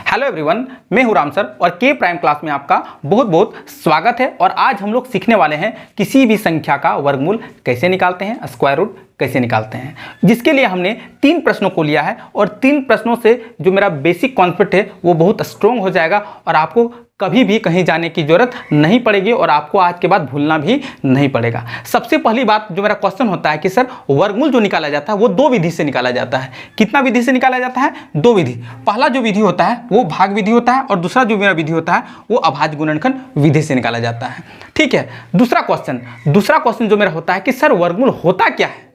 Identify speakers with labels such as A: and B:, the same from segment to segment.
A: Hello everyone, मैं हूं Ram sir और के प्राइम क्लास में आपका बहुत बहुत स्वागत है। और आज हम लोग सीखने वाले हैं किसी भी संख्या का वर्गमूल कैसे निकालते हैं, स्क्वायर रूट कैसे निकालते हैं, जिसके लिए हमने 3 प्रश्नों को लिया है। और 3 प्रश्नों से जो मेरा बेसिक कॉन्सेप्ट है वो बहुत स्ट्रॉन्ग हो जाएगा और आपको कभी भी कहीं जाने की जरूरत नहीं पड़ेगी और आपको आज के बाद भूलना भी नहीं पड़ेगा। सबसे पहली बात जो मेरा क्वेश्चन होता है कि सर वर्गमूल जो निकाला जाता है वो 2 विधि से निकाला जाता है। कितना विधि से निकाला जाता है? 2 विधि। पहला जो विधि होता है वो भाग विधि होता है और दूसरा जो मेरा विधि होता है वो अभाज्य गुणनखंड विधि से निकाला जाता है। ठीक है। दूसरा क्वेश्चन जो मेरा होता है कि सर वर्गमूल होता क्या है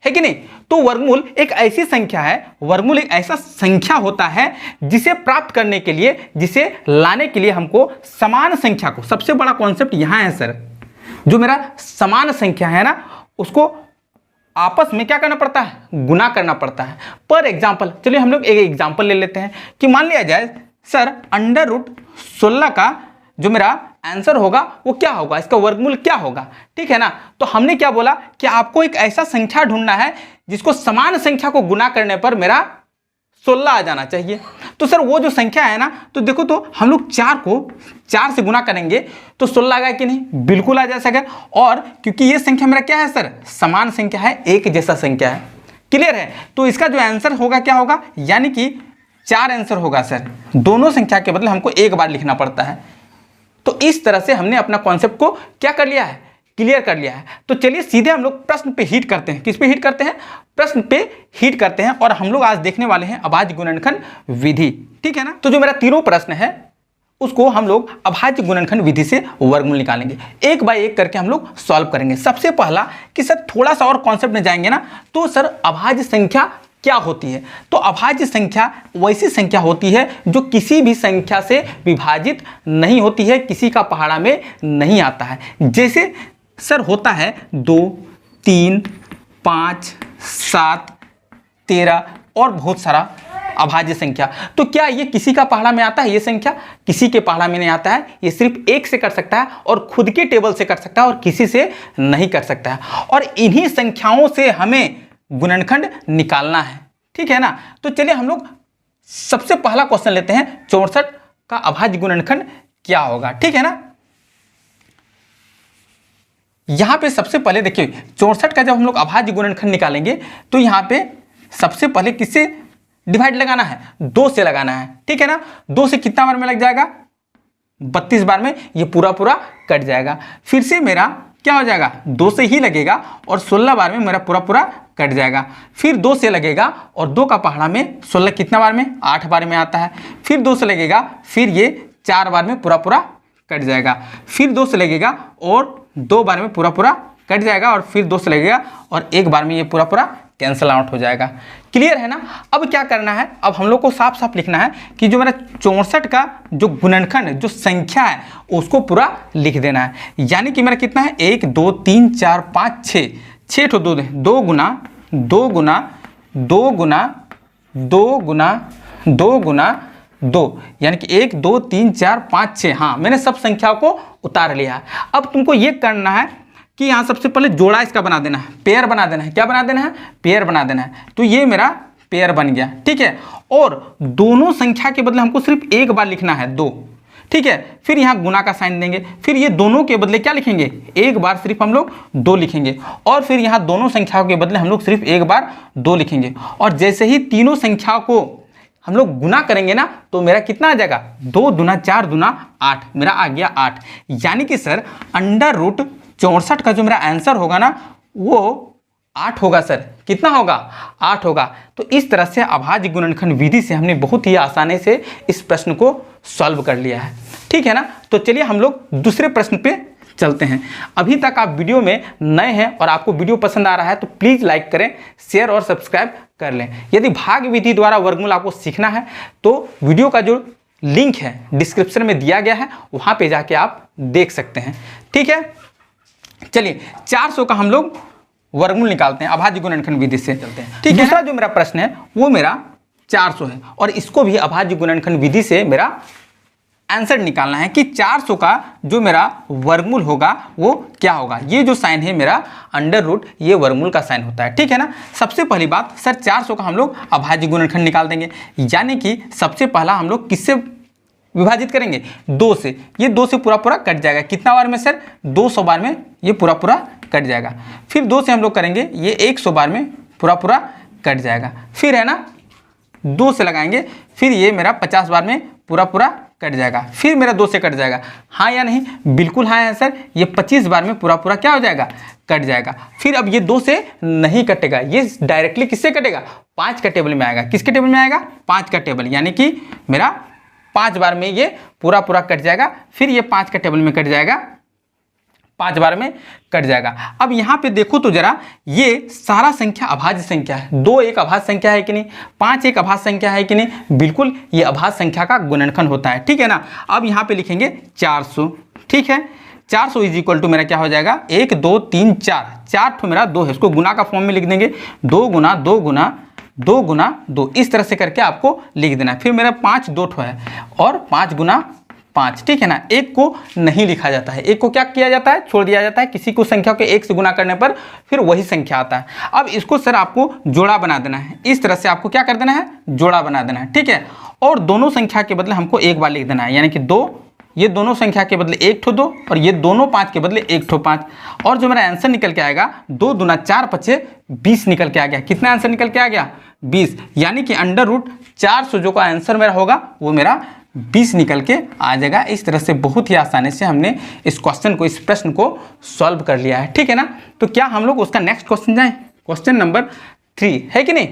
A: कि नहीं? तो वर्गमूल एक ऐसी संख्या है, वर्गमूल एक ऐसा संख्या होता है जिसे प्राप्त करने के लिए, जिसे लाने के लिए हमको समान संख्या को, सबसे बड़ा कॉन्सेप्ट यहां है सर, जो मेरा समान संख्या है ना उसको आपस में क्या करना पड़ता है? गुना करना पड़ता है। पर एग्जांपल, चलिए हम लोग एक एग्जांपल ले लेते हैं कि मान लिया जाए सर √16 का जो मेरा आंसर होगा वो क्या होगा, इसका वर्गमूल क्या होगा। ठीक है ना। तो हमने क्या बोला कि आपको एक ऐसा संख्या ढूंढना है जिसको समान संख्या को गुना करने पर मेरा 16 आ जाना चाहिए। तो सर वो जो संख्या है ना, तो देखो तो हम लोग 4 को 4 से गुना करेंगे तो 16 आएगा कि नहीं? बिल्कुल आ जा सके। और क्योंकि ये संख्या मेरा क्या है सर, समान संख्या है, एक जैसा संख्या है। क्लियर है। तो इसका जो आंसर होगा क्या होगा, यानी कि 4 आंसर होगा सर। दोनों संख्या के बदले हमको एक बार लिखना पड़ता है। तो इस तरह से हमने अपना कॉन्सेप्ट को क्या कर लिया है, क्लियर कर लिया है। तो चलिए सीधे हम लोग प्रश्न पे हिट करते हैं। किस पे हिट करते हैं? प्रश्न पे हिट करते हैं। और हम लोग आज देखने वाले हैं अभाज्य गुणनखंड विधि। ठीक है ना। तो जो मेरा तीनों प्रश्न है उसको हम लोग अभाज्य गुणनखंड विधि से वर्गमूल निकालेंगे। एक बाय एक करके हम लोग सॉल्व करेंगे। सबसे पहला कि सर थोड़ा सा और कॉन्सेप्ट में जाएंगे ना, तो सर अभाज्य संख्या क्या होती है? तो अभाज्य संख्या वैसी संख्या होती है जो किसी भी संख्या से विभाजित नहीं होती है, किसी का पहाड़ा में नहीं आता है। जैसे सर होता है 2, 3, 5, 7, 13 और बहुत सारा अभाज्य संख्या। तो क्या ये किसी का पहाड़ा में आता है? ये संख्या किसी के पहाड़ा में नहीं आता है। ये सिर्फ एक से कर सकता है और खुद के टेबल से कर सकता है और किसी से नहीं कर सकता है। और इन्हीं संख्याओं से हमें गुणनखंड निकालना है। ठीक है ना। तो चलिए हम लोग सबसे पहला क्वेश्चन लेते हैं, 64 का अभाज्य गुणनखंड क्या होगा। ठीक है ना। यहां पे सबसे पहले देखिए 64 का जब हम लोग अभाज्य गुणनखंड निकालेंगे तो यहां पे सबसे पहले किससे डिवाइड लगाना है? 2 से लगाना है। ठीक है ना। 2 से कितना बार में लग जाएगा? 32 बार में ये पूरा कट जाएगा। फिर से मेरा क्या हो जाएगा? 2 से ही लगेगा और 16 बार में मेरा पूरा कट जाएगा। फिर 2 से लगेगा और 2 का पहाड़ा में 16 कितना बार में? 8 बार में आता है। फिर 2 से लगेगा, फिर ये 4 बार में पूरा कट जाएगा। फिर 2 से लगेगा और 2 बार में पूरा कट जाएगा और फिर 2 से लगेगा और 1 बार में ये पूरा कैंसल आउट हो जाएगा। क्लियर है ना। अब क्या करना है, अब हम लोग को साफ साफ लिखना है कि जो मेरा 64 का जो गुणनखंड जो संख्या है उसको पूरा लिख देना है। यानी कि मेरा कितना है? 1 2 3 4 5 6 6 तो 2 गुना 2 गुना 2 गुना 2 गुना 2 गुना 2, यानी कि 1 2 3 4 5 6। हाँ, मैंने सब संख्याओं को उतार लिया है। अब तुमको ये करना है कि यहाँ सबसे पहले जोड़ा इसका बना देना है, पेयर बना देना है। क्या बना देना है? पेयर बना देना है। तो ये मेरा पेयर बन गया। ठीक है। और दोनों संख्या के बदले हमको सिर्फ एक बार लिखना है, 2। ठीक है। फिर यहाँ गुना का साइन देंगे। फिर ये दोनों के बदले क्या लिखेंगे? एक बार सिर्फ हम लोग 2 लिखेंगे। और फिर यहाँ दोनों संख्याओं के बदले हम लोग सिर्फ एक बार 2 लिखेंगे। और जैसे ही तीनों संख्याओं को हम लोग गुना करेंगे ना तो मेरा कितना आ जाएगा? 2 दूना 4 दूना 8, मेरा आ गया 8। यानी कि सर √64 का जो मेरा आंसर होगा ना वो 8 होगा सर। कितना होगा? 8 होगा। तो इस तरह से अभाज्य गुणनखंड विधि से हमने बहुत ही आसानी से इस प्रश्न को सॉल्व कर लिया है। ठीक है ना। तो चलिए हम लोग दूसरे प्रश्न पे चलते हैं। अभी तक आप वीडियो में नए हैं और आपको वीडियो पसंद आ रहा है तो प्लीज़ लाइक करें, शेयर और सब्सक्राइब कर लें। यदि भाग विधि द्वारा वर्गमूल आपको सीखना है तो वीडियो का जो लिंक है डिस्क्रिप्शन में दिया गया है, वहाँ पे जाके आप देख सकते हैं। ठीक है। चलिए 400 का हम लोग वर्गमूल निकालते हैं अभाज्य गुणनखंड विधि से चलते हैं। ठीक है। दूसरा जो मेरा प्रश्न है वो मेरा 400 है और इसको भी अभाज्य गुणनखंड विधि से मेरा आंसर निकालना है कि 400 का जो मेरा वर्गमूल होगा वो क्या होगा। ये जो साइन है मेरा अंडर रूट, ये वर्गमूल का साइन होता है, ठीक है ना। सबसे पहली बात सर 400 का हम लोग अभाज्य गुणनखंड निकाल देंगे, यानी कि सबसे पहला हम लोग किससे विभाजित करेंगे, 2 से। ये 2 से पूरा पूरा कट जाएगा, कितना बार में सर, 200 बार में ये पूरा पूरा कट जाएगा। फिर 2 से हम लोग करेंगे, ये 100 बार में पूरा पूरा कट जाएगा। फिर है ना 2 से लगाएंगे, फिर ये मेरा 50 बार में पूरा पूरा कट जाएगा। फिर मेरा 2 से कट जाएगा, हाँ या नहीं, बिल्कुल हाँ है सर, ये 25 बार में पूरा पूरा क्या हो जाएगा, कट जाएगा। फिर अब ये 2 से नहीं कटेगा, ये डायरेक्टली किससे कटेगा, 5 का टेबल में आएगा। किसके टेबल में आएगा, 5 का टेबल, यानी कि मेरा 5 बार में ये पूरा पूरा कट जाएगा। फिर ये 5 का टेबल में कट जाएगा, 5 बार में कट जाएगा। अब यहाँ पे देखो तो जरा, ये सारा संख्या अभाज्य संख्या है। 2 एक अभाज्य संख्या है कि नहीं, 5 एक अभाज्य संख्या है कि नहीं, बिल्कुल ये अभाज्य संख्या का गुणनखंड होता है, ठीक है ना। अब यहाँ पे लिखेंगे 400, ठीक है। 400 इज इक्वल टू मेरा क्या हो जाएगा, 1 2 3 4, 4 ठो मेरा 2 है, इसको गुना का फॉर्म में लिख देंगे, 2 गुना 2 गुना 2 गुना 2, इस तरह से करके आपको लिख देना है। फिर मेरा 5 2 ठो है और 5 गुना 5, ठीक है ना। एक को नहीं लिखा जाता है, एक को क्या किया जाता है, छोड़ दिया जाता है। किसी को संख्या को 1 से गुना करने पर फिर वही संख्या आता है। अब इसको सर आपको जोड़ा बना देना है, इस तरह से आपको क्या कर देना है, जोड़ा बना देना है, ठीक है। और दोनों संख्या के बदले हमको एक बार लिख देना है, यानी कि 2, ये दोनों संख्या के बदले 1 ठो 2 और ये दोनों 5 के बदले 1 ठो 5। और जो मेरा आंसर निकल के आएगा, 2 दूना 4 पचे 20 निकल के आ गया। कितना आंसर निकल के आ गया, 20, यानी कि अंडर रूट 400 जो का आंसर मेरा होगा वो मेरा 20 निकल के आ जाएगा। इस तरह से बहुत ही आसानी से हमने इस क्वेश्चन को, इस प्रश्न को सॉल्व कर लिया है, ठीक है ना। तो क्या हम लोग उसका नेक्स्ट क्वेश्चन जाएं, क्वेश्चन नंबर 3 है कि नहीं।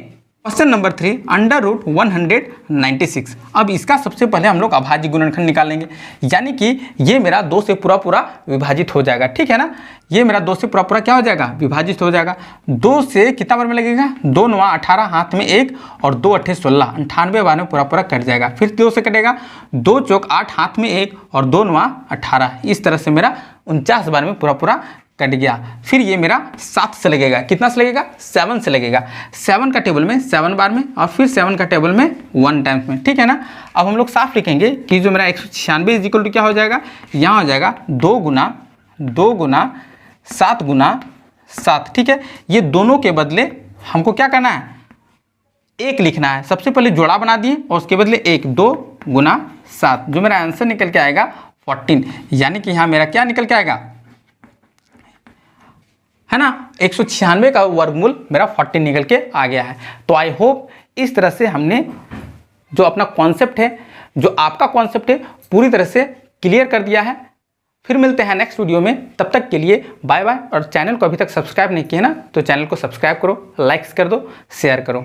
A: Question number 3 under root 196। अब इसका सबसे पहले हम लोग अभाज्य गुणनखंड निकालेंगे, यानी कि ये मेरा 2 से पूरा पूरा विभाजित हो जाएगा, ठीक है ना। ये मेरा 2 से पूरा पूरा क्या हो जाएगा, विभाजित हो जाएगा। 2 से कितना बार में लगेगा, 2 9 18, हाथ में 1 और 2 8 16, 98 बार में पूरा पूरा कट जाएगा। फिर 2 से कटेगा, 2 चौक 8, हाथ में 1 और 2 9 18, इस तरह से मेरा 49 बार में पूरा पूरा कट गया। फिर ये मेरा 7 से लगेगा, कितना से लगेगा, 7 से लगेगा। 7 का टेबल में 7 बार में और फिर 7 का टेबल में 1 टाइम्स में, ठीक है ना। अब हम लोग साफ लिखेंगे कि जो मेरा 196 इज इक्वल टू क्या हो जाएगा, यहाँ हो जाएगा 2 गुना 7 गुना 7, ठीक है। ये दोनों के बदले हमको क्या करना है, 1 लिखना है। सबसे पहले जोड़ा बना दिए और उसके बदले 1, 2 गुना 7, जो मेरा आंसर निकल के आएगा 14, यानी कि यहाँ मेरा क्या निकल के आएगा, है ना, 196 का वर्गमूल मेरा 14 निकल के आ गया है। तो आई होप इस तरह से हमने जो अपना कॉन्सेप्ट है, जो आपका कॉन्सेप्ट है, पूरी तरह से क्लियर कर दिया है। फिर मिलते हैं नेक्स्ट वीडियो में, तब तक के लिए बाय बाय। और चैनल को अभी तक सब्सक्राइब नहीं किया ना, तो चैनल को सब्सक्राइब करो, लाइक्स कर दो, शेयर करो।